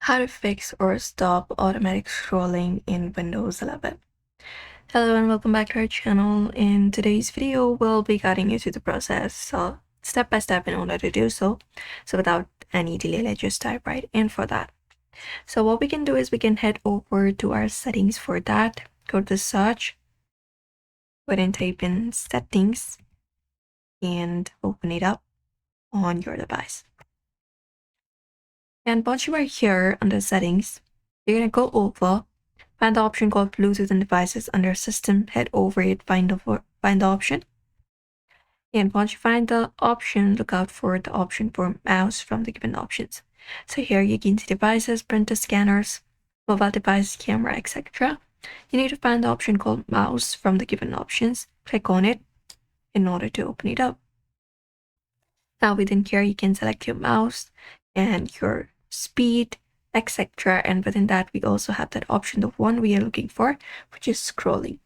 How to fix or stop automatic scrolling in Windows 11. Hello and welcome back to our channel. In today's video, we'll be guiding you through the process, so step by step in order to do so. So without any delay, let's just dive right in for that. So what we can do is we can head over to our settings for that. Go to search, go ahead and type in settings and open it up on your device. And once you are here under settings, you're going to go over, find the option called Bluetooth and devices under system, head over it, find the option. And once you find the option, look out for the option for mouse from the given options. So here you can see devices, printer, scanners, mobile device, camera, etc. You need to find the option called mouse from the given options. Click on it in order to open it up. Now within here, you can select your mouse and your speed, etc. And within that, we also have that option, the one we are looking for, which is scrolling.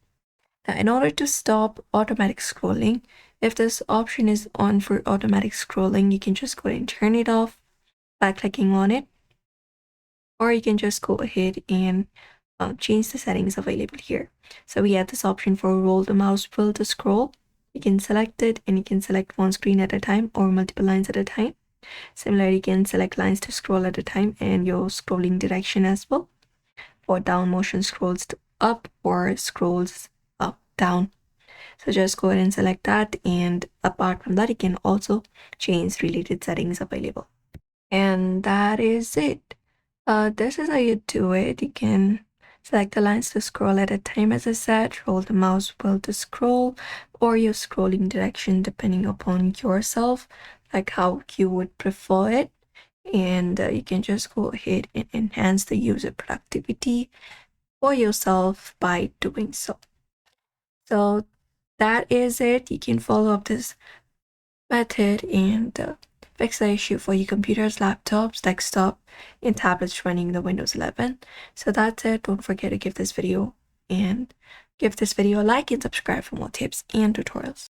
Now, in order to stop automatic scrolling, if this option is on for automatic scrolling, you can just go ahead and turn it off by clicking on it, or you can just go ahead and change the settings available here. So we have this option for roll the mouse wheel to scroll. You can select it and you can select one screen at a time or multiple lines at a time. Similarly, you can select lines to scroll at a time and your scrolling direction as well. For down motion scrolls to up or scrolls up, down. So just go ahead and select that, and apart from that, you can also change related settings available. And that is it. This is how you do it. You can select the lines to scroll at a time, as I said, roll the mouse wheel to scroll, or your scrolling direction depending upon yourself, like how you would prefer it. And you can just go ahead and enhance the user productivity for yourself by doing so. So that is it. You can follow up this method and fix the issue for your computers, laptops, desktop, and tablets running the Windows 11. So that's it. Don't forget to give this video a like and subscribe for more tips and tutorials.